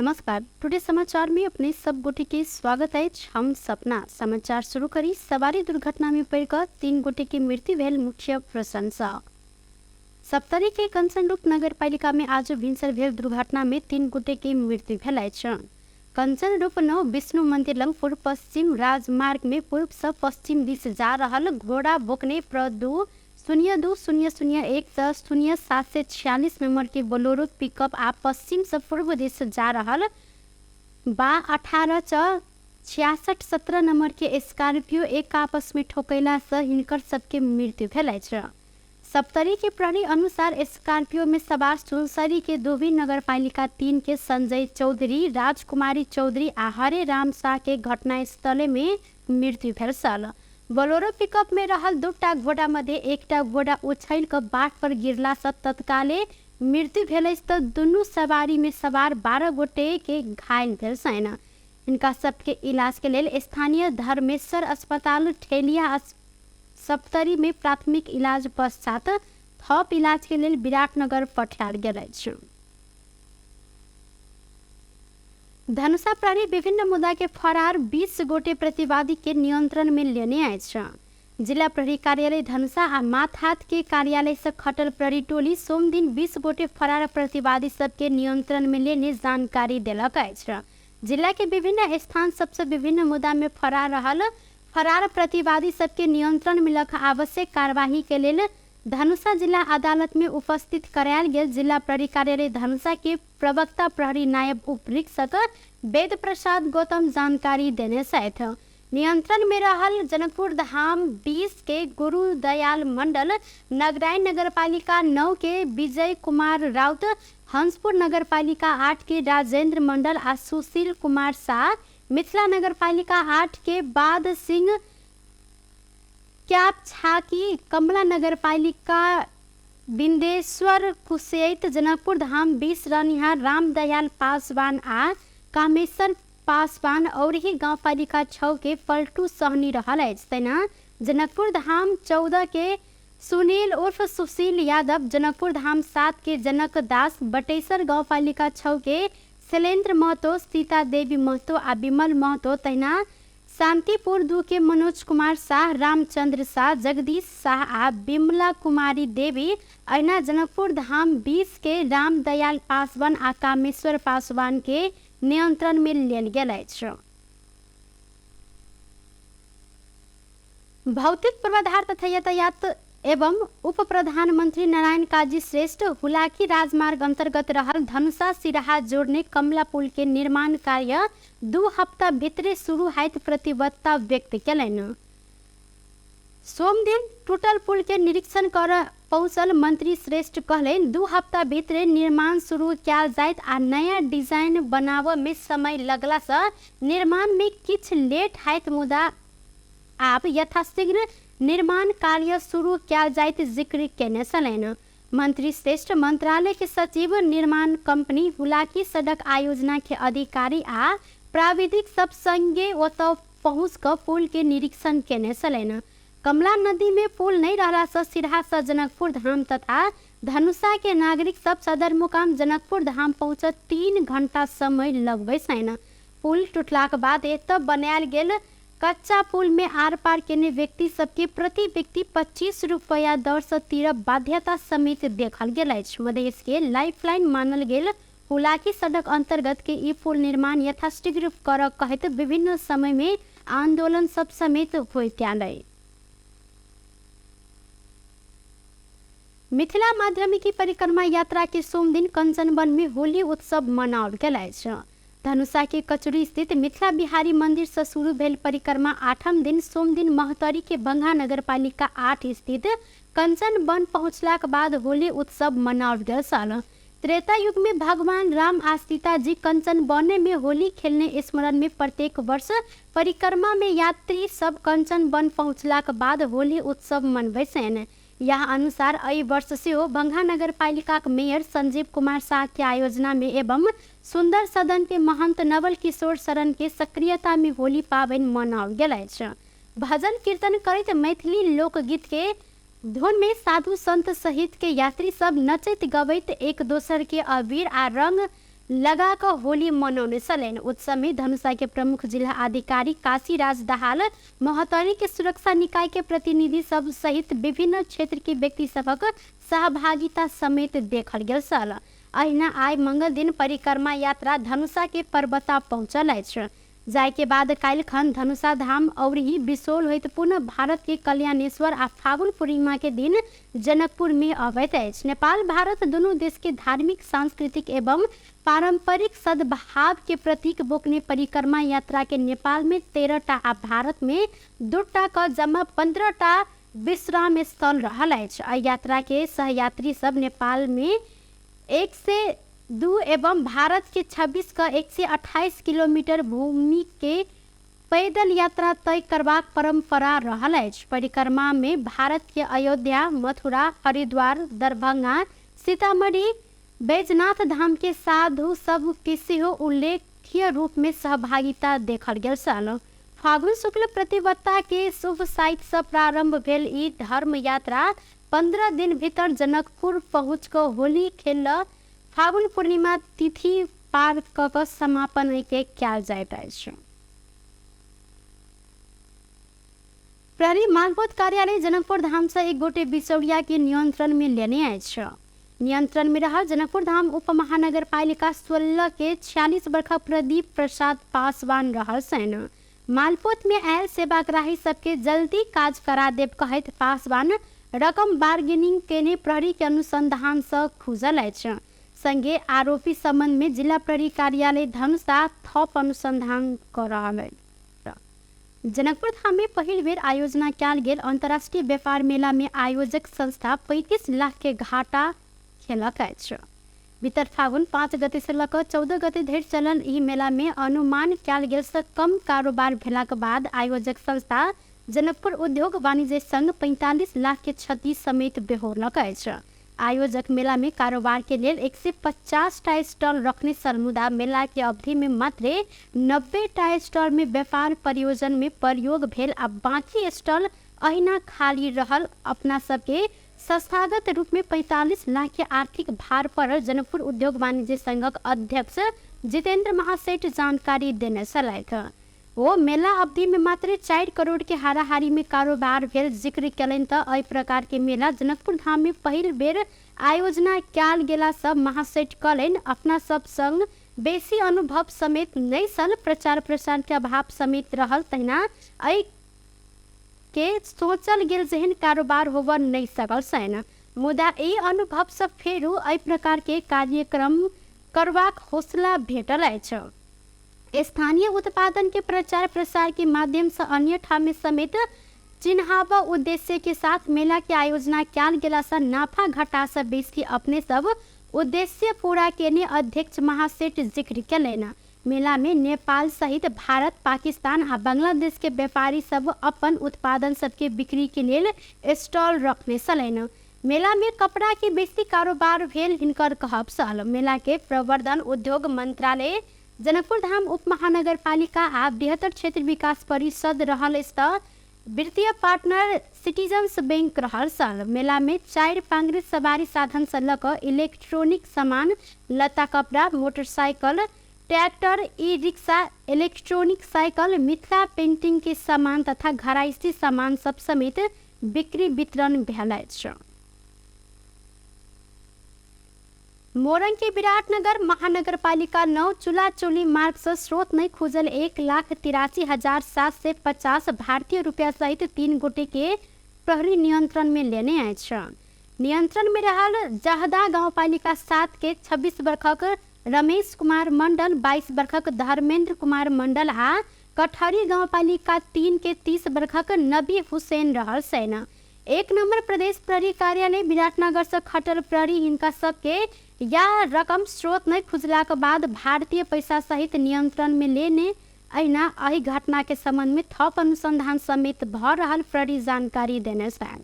नमस्कार। टुडे समाचार में अपने सब गोटे के स्वागत है। हम सपना समाचार शुरू करी। सवारी दुर्घटना में पड़कर 3 गोटे की मृत्यु भेल मुख्य प्रशंसा। सप्तरी के कंचनरूप नगर पालिका में आज भिनसर भेल दुर्घटना में 3 गोटे की मृत्यु भेल। कंचनरूप 9 विष्णु मंदिर लंग पूर्व पश्चिम राजमार्ग में पूर्व से पश्चिम दिश जा रहल घोड़ा बोकने प्र 02-0001-0746 नंबर के बोलेरो पिकअप आ पश्चिम से पूर्व दिश जा रहल 18-66-17 नंबर के स्कॉर्पियो एक आपस में ठोकैला से हिनकर सबके मृत्यु भेल। सप्तरी के प्रहरी अनुसार स्कॉर्पियो में सवार सुनसरी के दोभी नगर पालिका 3 के संजय चौधरी, राजकुमारी चौधरी आ हरे राम शाह के घटनास्थल में मृत्यु भेल। बोलेरो पिकअप में रहल 2टा घोड़ा मध्य एकटा घोड़ा उछल कर बाट पर गिरला से तत्काले मृत्यु भेल तो दुनू सवारी में सवार 12 गोटे के घायल भेल। इनका सबके इलाज के लिए स्थानीय धर्मेश्वर अस्पताल ठेलिया सप्तरी में प्राथमिक इलाज पश्चात थप इलाज के लिए विराटनगर पठायल गेल। धनुषा प्रहरी विभिन्न मुद्दा के फरार 20 गोटे प्रतिवादी के नियंत्रण में लेने आए। जिला प्रहरी कार्यालय धनुषा आ माथहात के कार्यालय से खटल प्रहरी टोली सोम दिन 20 गोटे फरार प्रतिवादी सबके नियंत्रण में लेने जानकारी दिलक। जिला के विभिन्न स्थान सबसे विभिन्न मुद्दा में फरार प्रतिवादी सबके नियंत्रण में लख आवश्यक कार्यवाही के लिए धनुषा जिला अदालत में उपस्थित करायल गेल। जिला प्रहरी कार्यालय धनुषा के प्रवक्ता प्रहरी नायब उपरीक्षक वेद प्रसाद गौतम जानकारी देने सहित नियंत्रण में रहल जनकपुर धाम 20 के गुरुदयाल मंडल, नगराई नगर पालिका 9 के विजय कुमार राउत, हंसपुर नगर पालिका 8 के राजेंद्र मंडल आ सुशील कुमार शाह, मिथिला नगर पालिका 8 के बाद सिंह क्याप छाकी, कमला नगर पालिका बिंदेश्वर कुशेत, जनकपुर धाम 20 रनिहार रामदयाल पासवान आ कामेश्वर पासवान और ही गांव पालिका 6 के पलटू सहनी रहल। जनकपुर धाम 14 के सुनील उर्फ सुशील यादव, जनकपुर धाम 7 के जनक दास, बटेसर गांव पालिका 6 के शैलेंद्र महतो, सीता देवी महतो आ विमल महतो, तैना शांतिपुर 2 के मनोज कुमार शाह, रामचंद्र शाह, जगदीश शाह आ बिमला कुमारी देवी, ऐना जनकपुर धाम 20 के रामदयाल पासवान आ कामेश्वर पासवान के नियंत्रण में लेल गेल। भौतिक पूर्वाधार तथा यातायात एवं उप प्रधानमंत्री नारायण काजी श्रेष्ठ हुलाकी राजमार्ग अंतर्गत रहल धनुषा सिराहा जोड़ने कमला पुल के निर्माण कार्य 2 हफ्ता भीतरे शुरू होइत प्रतिबद्धता व्यक्त कयलनि। सोम दिन टूटल पुल के निरीक्षण कर पहुंचल मंत्री श्रेष्ठ कहलनि 2 हफ्ता भीतरे निर्माण शुरू कयल जाइत आ नया डिजाइन बनाव में समय लगला से निर्माण में किछ लेट होइत, मुदा आब यथाशीघ्र निर्माण कार्य शुरू किया जाइत जिक्र केने छलनि। मंत्री श्रेष्ठ मंत्रालय के सचिव, निर्माण कंपनी, हुलाकी सड़क आयोजना के अधिकारी आ प्राविधिक सब संगे ओतऽ पहुँच कर पुल के निरीक्षण केने छलनि। कमला नदी में पुल नहीं रहला से सिराहा से जनकपुर धाम तथा धनुषा के नागरिक सब सदर मुकाम जनकपुर धाम पहुँच 3 घंटा समय लगबै छनि। पुल टूटलाक बाद एतऽ बनायल गेल कच्चा पुल में आर पार केने व्यक्ति सबके प्रति व्यक्ति 25 रुपया दर से तीर बाध्यता समेत देखल गेल। मधेश के लाइफलाइन मानल गेल हुलाकी सड़क अंतर्गत के ई पुल निर्माण यथाशीघ्र कर कहत विभिन्न समय में आंदोलन सब समेत होइत आयल। मिथिला माध्यमिकी परिक्रमा यात्रा के सोम दिन कंचनवन में होली उत्सव मनाओल गेल। धनुषा के कचुरी स्थित मिथिला बिहारी मंदिर से शुरू भेल परिक्रमा 8म दिन सोम दिन महतरी के बंगा नगर पालिका 8 स्थित कंचन वन पहुंचलाक बाद होली उत्सव मनाओल गेल। त्रेता युग में भगवान राम आ सीता जी कंचन वन में होली खेलने स्मरण में प्रत्येक वर्ष परिक्रमा में यात्री सब कंचन वन पहुंचलाक बाद होली उत्सव मनबै छनि। यह अनुसार एहि वर्ष से बंगा नगर पालिका मेयर संजीव कुमार शाह के आयोजना में एवं सुंदर सदन के महंत नवल किशोर शरण के सक्रियता में होली पावनि मनाओल गेल। भजन कीर्तन करैत मैथिली लोकगीत के धुन में साधु संत सहित के यात्री सब नचैत गबैत एक दोसर के अबीर आ रंग लगा कर होली मनाउने चलन। उत्सव में धनुषा के प्रमुख जिला अधिकारी काशीराज दाहाल, महोत्तरी के सुरक्षा निकाय के प्रतिनिधि सब सहित विभिन्न क्षेत्र के व्यक्ति सबक सहभागिता समेत देखल गेल छल। अहिना आइ मंगल दिन परिक्रमा यात्रा धनुषा के पर्वता पहुंचल अछि। जाय के बाद काल्हि खन धनुषा धाम और ही बिसोल होइत पुनः भारत के कल्याणेश्वर आ फागुन पूर्णिमा के दिन जनकपुर में अबैत अछि। नेपाल भारत दोनों देश के धार्मिक, सांस्कृतिक एवं पारंपरिक सद्भाव के प्रतीक बोकने परिक्रमा यात्रा के नेपाल में 13टा आ भारत में 2टा का जमा 15टा विश्राम स्थल रहल अछि। एहि यात्रा के सहयात्री सब नेपाल में 102 एवं भारत के 26 का 128 किलोमीटर भूमि के पैदल यात्रा तय करबाक परंपरा रहल अछि। परिक्रमा में भारत के अयोध्या, मथुरा, हरिद्वार, दरभंगा, सीतामढ़ी, बैजनाथ धाम के साधु सब के सेहो उल्लेखनीय रूप में सहभागिता देखल गेल छल। फागुन शुक्ल प्रतिपदा के शुभ साइत से प्रारंभ भेल ई धर्म यात्रा 15 दिन भीतर जनकपुर पहुँच कर होली खेल फागुन पूर्णिमा तिथि पार क समापन के कयल जाइत अछि। प्रहरी मालपोत कार्यालय जनकपुर धाम से एक गोटे बिचौलिया के नियंत्रण में लेने अछि। नियंत्रण में रहा जनकपुर धाम उप महानगर पालिका 16 के 46 वर्षा प्रदीप प्रसाद पासवान रहल छन्। मालपोत में आयल सेवाग्राही सबके जल्दी काज करा देव कहैत पासवान रकम बार्गेनिंग केने प्रहरी के अनुसंधान से खुजल अछि। संगे आरोपी संबंध में जिला प्रहरी कार्यालय धनुषा थप अनुसंधान कर रहल अछि। जनकपुर धाम में पहिल बेर आयोजना कयल गेल अंतर्राष्ट्रीय व्यापार मेला में आयोजक संस्था 35 लाख के घाटा खेलक अछि। बीतर फागुन 5 गते से लऽ 14 गते धरि चलल ई मेला में अनुमान कयल गेल से कम कारोबार भेलाक बाद आयोजक संस्था जनकपुर उद्योग वाणिज्य संघ 45 लाख के क्षति समेत बेहोरलक अछि। आयोजक मेला में कारोबार के लिए 150टा स्टॉल रखने समुदा मेला के अवधि में मात्र 90टा स्टॉल में व्यापार प्रयोजन में प्रयोग भेल आ बाकी स्टॉल अहिना खाली रहल। अपना सबके संस्थागत रूप में 45 लाख के आर्थिक भार पर जनकपुर उद्योग वाणिज्य संघक अध्यक्ष जितेंद्र महासेठ जानकारी देने छलथि। वो मेला अवधि में मात्र 4 करोड़ के हाराहारी में कारोबार भेल जिक्र कयलनि तऽ एहि प्रकार के मेला जनकपुर धाम में पहिल बेर आयोजना कयल गेला सब महासेठ कहलनि अपना सब संग बेसी अनुभव समेत नहीं सल, प्रचार प्रसार के अभाव समेत रहल, तहिना एहि के सोचल गेल जेहन कारोबार होबऽ नहीं सकल छनि। मुदा ई अनुभव सब फेरू एहि प्रकार के कार्यक्रम करबाक हौसला भेटल अछि। स्थानीय उत्पादन के प्रचार प्रसार के माध्यम से अन्य ठाम समेत चिन्हावा उद्देश्य के साथ मेला के आयोजना कयल गेला से नाफा घाटा से बेसी अपने सब उद्देश्य पूरा केने अध्यक्ष महासेठ जिक्र कयलनि। मेला में नेपाल सहित भारत, पाकिस्तान आ बांग्लादेश के व्यापारी सब अपन उत्पादन सबके बिक्री के लेल स्टॉल रखने छलनि। मेला में कपड़ा के बेसी कारोबार भेल हिनकर कहब छल। मेला के प्रवर्धन उद्योग मंत्रालय, जनकपुर धाम उप महानगर पालिका आ बृहत्तर क्षेत्र विकास परिषद रहल तऽ वित्तीय पार्टनर सिटीजन्स बैंक रहल छल। मेला में 4 पांगरी सवारी साधन से लऽ कऽ इलेक्ट्रॉनिक सामान, लत्ता कपड़ा, motorcycle, tractor, e rickshaw, electronic cycle, Mithila painting के सामान तथा घरायसी सामान सब समेत बिक्री वितरण भेल अछि। मोरंग के विराटनगर महानगर पालिका 9 चूल्हा चोली मार्ग से स्रोत नहीं खुजल 1,83,750 भारतीय रुपया सहित 3 गोटे के प्रहरी नियंत्रण में लेने अछि। नियंत्रण में रहल जहदा गाँव पालिका 7 के 26 वर्षक रमेश कुमार मंडल, 22 वर्षक धर्मेंद्र कुमार मंडल आ कठहरी गाँव पालिका 3 के 30 वर्षक नबी हुसैन रहल छनि। 1 नंबर प्रदेश प्रहरी कार्यालय विराटनगर से खटल प्रहरी हिनका सबके या रकम स्रोत नहीं खुजला के बाद भारतीय पैसा सहित नियंत्रण में लेने अहिना एहि घटना के संबंध में थप अनुसंधान समेत भ रहल प्रहरी जानकारी देने छनि।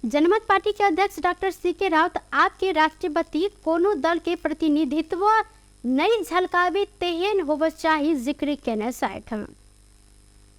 जनमत पार्टी के अध्यक्ष डॉक्टर सी.के. राउत आपके राष्ट्रपति कोनो दल के प्रतिनिधित्व नहीं झलकावे तेहन होबे चाही जिक्र केने छथि।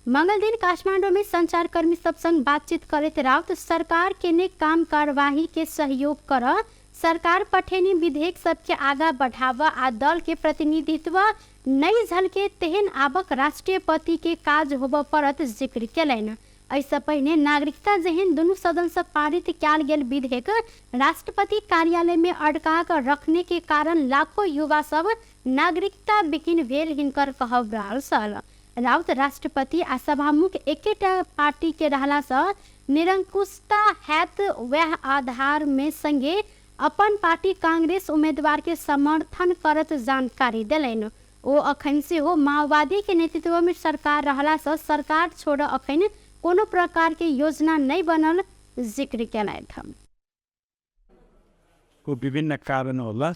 मंगल दिन काठमांडू में संचारकर्मी सब संग बातचीत करते राउत सरकार के ने काम कार्यवाही के सहयोग कर सरकार पठेनी विधेयक सबके आगा बढ़ावा आ दल के प्रतिनिधित्व नहीं झलके तेहन आबक राष्ट्रपति के काज होब परत जिक्र केलैन। ऐसा पहले नागरिकता जहन दुनू सदन से पारित कैल गेल विधेयक राष्ट्रपति कार्यालय में अड़का कर रखने के कारण लाखों युवा सब नागरिकता बिकीन भेल हिनकर कहब रहल सल। राउत राष्ट्रपति आ सभामुख एकेटा पार्टी के रहला से निरंकुशता हैत वह आधार में संगे अपन पार्टी कांग्रेस उम्मीदवार के समर्थन करत जानकारी दिलैन। ओ अखन से हो माओवादी के नेतृत्व में सरकार रहला से सरकार छोड़ अखन कोनो प्रकार के योजना नहीं बनल जिक्र केलैन। को विभिन्न कारण होला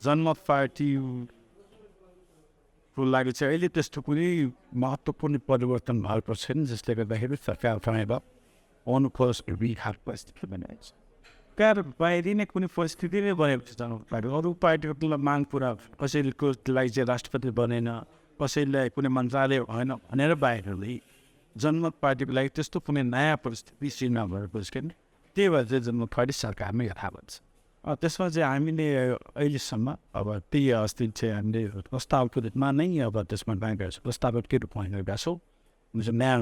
जनमत पार्टी को लागि चाहिँ अहिले त्यस्तो कुनै महत्त्वपूर्ण परिवर्तन भएको छैन जसले गर्दाखेरि सरकार ठाउँमा अनुपस्थित बिहार परिस्थिति बनाएको छ। कार बाहिरी नै कुनै परिस्थिति नै बनेको छ जनमत पार्टी। अरू पार्टीको तुलनामा माग पुरा कसैको लागि चाहिँ राष्ट्रपति बनेन, कसैलाई कुनै मन्त्रालय भएन भनेर बाहिरले जनमत पार्टीको लागि त्यस्तो कुनै नयाँ परिस्थिति सिर्जना भएको छैन। त्यही भएर चाहिँ जनमत पार्टी सरकारमा यथावत छ। त्यसमा चाहिँ हामीले अहिलेसम्म अब त्यही अस्ति चाहिँ हामीले प्रस्तावको रूपमा नै अब त्यसमा बाँडेका छौँ, प्रस्तावकै रूपमा गरेका छौँ। नयाँ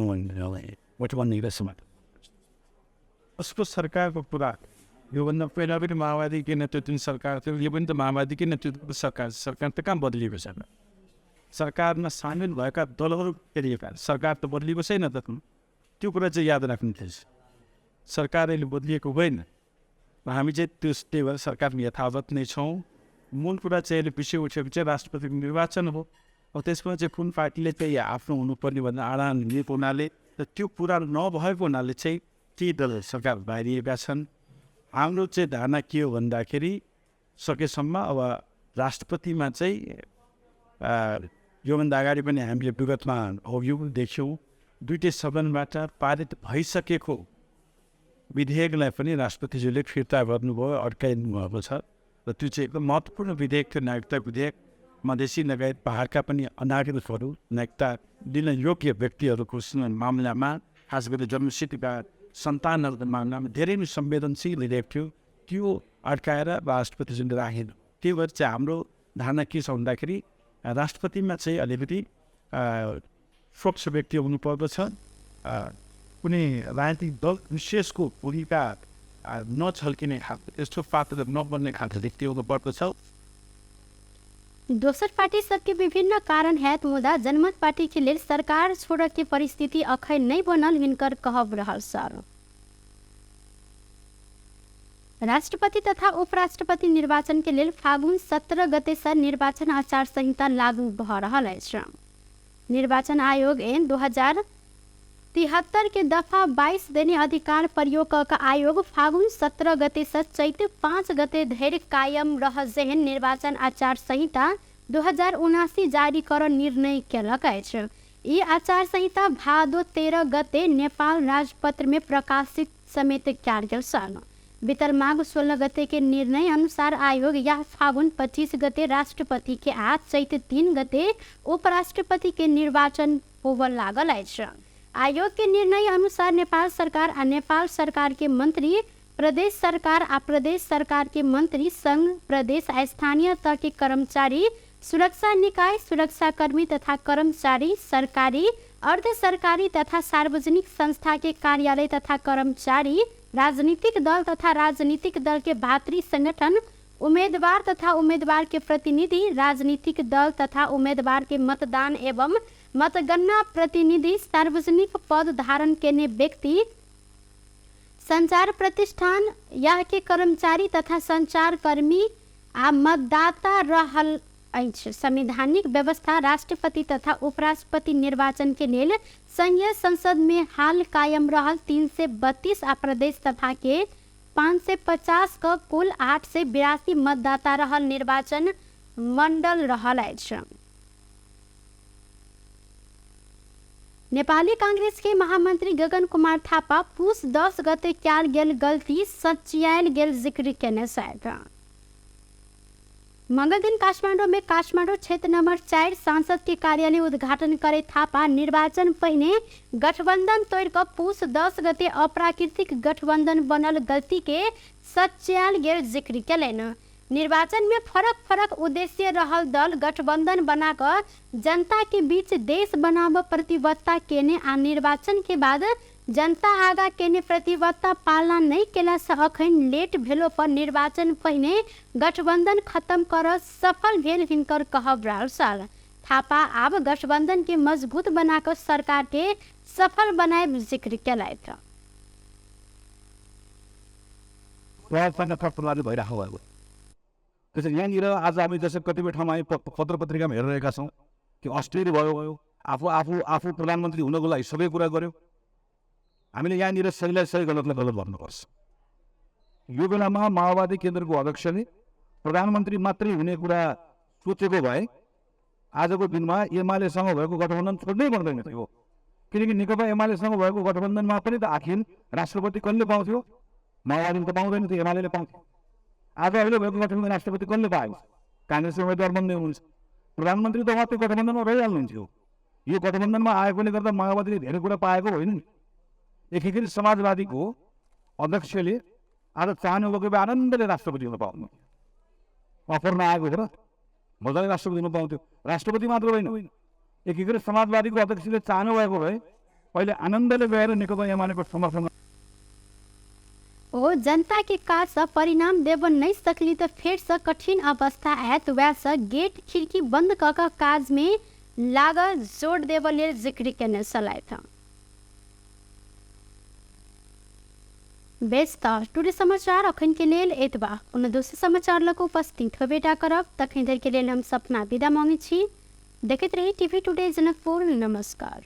उसको सरकारको कुरा योभन्दा पहिला पनि माओवादीकै नेतृत्वमा सरकार थियो, यो पनि त माओवादीकै नेतृत्वको सरकार। सरकार त कहाँ बदलिएको छैन। सरकारमा सामेल भएका दलहरू फेरिएका सरकार त बदलिएको छैन त। त्यो कुरा चाहिँ याद राख्नु थिएछ। सरकार अहिले बदलिएको होइन। हामी चाहिँ त्यही भएर सरकारमा यथावत नै छौँ। मूल कुरा चाहिँ अहिले विषय उठेको चाहिँ राष्ट्रपतिको निर्वाचन हो। अब त्यसमा चाहिँ कुन पार्टीले चाहिँ आफ्नो हुनुपर्ने भन्दा आडान लिएको हुनाले र त्यो कुरा नभएको हुनाले चाहिँ केही दल सरकार बाहिरिएका छन्। हाम्रो चाहिँ धारणा के हो भन्दाखेरि सकेसम्म अब राष्ट्रपतिमा चाहिँ योभन्दा अगाडि पनि हामीले विगतमा अभियोग देख्यौँ, दुईटै सदनबाट पारित भइसकेको विधेयकलाई पनि राष्ट्रपतिज्यूले फिर्ता गर्नुभयो, अड्काइनु भएको छ। र त्यो चाहिँ एकदम महत्त्वपूर्ण विधेयक थियो। नागरिकता विधेयक मधेसी लगायत पहाडका पनि अनागरिकहरू नागरिकता दिन योग्य व्यक्तिहरूको मामलामा, खास गरी जन्मसिद्धका सन्तानहरूको मामलामा धेरै नै संवेदनशील विधेयक थियो। त्यो अड्काएर राष्ट्रपतिज्यूले राखेन। त्यही भएर चाहिँ हाम्रो धारणा के छ भन्दाखेरि राष्ट्रपतिमा चाहिँ अलिकति स्वच्छ व्यक्ति हुनुपर्दछ। कुनै राजनीतिक दल विशेषको भूमिका नछल्किने खालको यस्तो पात्र नबन्ने खालको व्यक्ति हुनुपर्दछ। दोसर पार्टी सबके विभिन्न कारण हैत मुदा जनमत पार्टी के लेल सरकार छोड़ के परिस्थिति अखन नहीं बनल हिनकर कहब रहल सर। राष्ट्रपति तथा उपराष्ट्रपति निर्वाचन के लेल फागुन 17 गते से निर्वाचन आचार संहिता लागू भ रहल अछि। निर्वाचन आयोग ऐन 2073 के दफा 22 देने अधिकार प्रयोग का आयोग फागुन 17 गते से चैत 5 गते धरि कायम रह जेहन निर्वाचन आचार संहिता 2079 जारी कर निर्णय केलक अछि। ई आचार संहिता भादो 13 गते नेपाल राजपत्र में प्रकाशित समेत कयल गेल छल। बीतल माघ 16 गते के निर्णय अनुसार आयोग या फागुन 25 गते राष्ट्रपति के आ चैत 3 गते उपराष्ट्रपति के निर्वाचन होबे लागल अछि। आयोग के निर्णय अनुसार नेपाल सरकार आ नेपाल सरकार के मंत्री, प्रदेश सरकार आ प्रदेश सरकार के मंत्री, संघ, प्रदेश आ स्थानीय तह के कर्मचारी, सुरक्षा निकाय, सुरक्षाकर्मी तथा कर्मचारी, सरकारी, अर्ध सरकारी तथा सार्वजनिक संस्था के कार्यालय तथा कर्मचारी, राजनीतिक दल तथा राजनीतिक दल के भातृ संगठन, उम्मीदवार तथा उम्मीदवार के प्रतिनिधि, राजनीतिक दल तथा उम्मीदवार के मतदान एवं मतगणना प्रतिनिधि, सार्वजनिक पद धारण करने व्यक्ति, संचार प्रतिष्ठान या के कर्मचारी तथा संचार कर्मी आ मतदाता रहल अछि। संवैधानिक व्यवस्था राष्ट्रपति तथा उपराष्ट्रपति निर्वाचन के लेल संघीय संसद में हाल कायम रहल 332 आ प्रदेश तथा के 550 का कुल 882 मतदाता रहल निर्वाचन मंडल रहल अछि। नेपाली कांग्रेस के महामंत्री गगन कुमार थापा पुस 10 गते कयल गेल गलती सच्यायल गेल जिक्र केने छथि। मंगल दिन काठमाडौँ में काठमाडौँ क्षेत्र नंबर 4 सांसद के कार्यालय उद्घाटन करे थापा निर्वाचन पहिने गठबंधन तोड़ कर पुष 10 गते अप्राकृतिक गठबंधन बनल गलती के सच्याल गेल जिक्र कैलन। निर्वाचन में फरक फरक उद्देश्य रहल दल गठबंधन बनाकर जनता के बीच देश बनाव प्रतिबद्धता केने आ निर्वाचन के बाद जनता आगा केने प्रतिबद्धता पालना नहीं केला से अखन लेट भेलो पर निर्वाचन पहिने गठबंधन खत्म कर सफल भेल हिनकर कहब रहल साल। थापा आब गठबंधन के मजबूत बनाकर सरकार के सफल बनाए जिक्र कैलथि। त्यसरी यहाँनिर आज हामी जसरी कतिपय ठाउँमा हामी पत्र पत्रिकामा हेरिरहेका छौँ कि अस्ट्रेलिया भयो आफू प्रधानमन्त्री हुनको लागि सबै कुरा गर्यो। हामीले यहाँनिर सहीलाई सही गलतलाई गलत भन्नुपर्छ। यो बेलामा माओवादी केन्द्रको अध्यक्षले प्रधानमन्त्री मात्रै हुने कुरा सोचेको भए आजको दिनमा एमालेसँग भएको गठबन्धन छोड्नै पर्दैन थियो। किनकि नेकपा एमालेसँग भएको गठबन्धनमा पनि त आखिर राष्ट्रपति कसले पाउँथ्यो? माओवादीले त पाउँदैन थियो, एमाले पाउँथ्यो। आज अहिले भएको गठबन्धन राष्ट्रपति कसले पाएको? काङ्ग्रेसले उम्मेदवार बन्दै हुनुहुन्छ। प्रधानमन्त्री त उहाँ त्यो गठबन्धनमा रहिहाल्नुहुन्थ्यो। यो गठबन्धनमा आएकोले गर्दा माओवादीले धेरै कुरा पाएको होइन नि। एकीकृत समाजवादीको अध्यक्षले आज चाहनु भएको भए आनन्दले राष्ट्रपति हुन पाउनु, अफर नआएको हो र मजाले राष्ट्रपति हुन पाउँथ्यो। राष्ट्रपति मात्र होइन, एकीकृत समाजवादीको अध्यक्षले चाहनु भएको भए पहिले आनन्दले गएर नेकपा एमालेको समर्थन ओ जनता के काज से परिणाम देव नहीं सकली तो फिर से कठिन अवस्था आयत वैसे गेट खिड़की बंद कर काज में लाग जोड़ देवले जिक्र करने सलाह था। बेस्ट टुडे समाचार अखन के लेल एतबा उन दोसर समाचार लग उपस्थित होबेटा करब तखन देर के लेल हम सपना विदा मांगे छी। देखते रही टीवी टुडे जनकपुर। नमस्कार।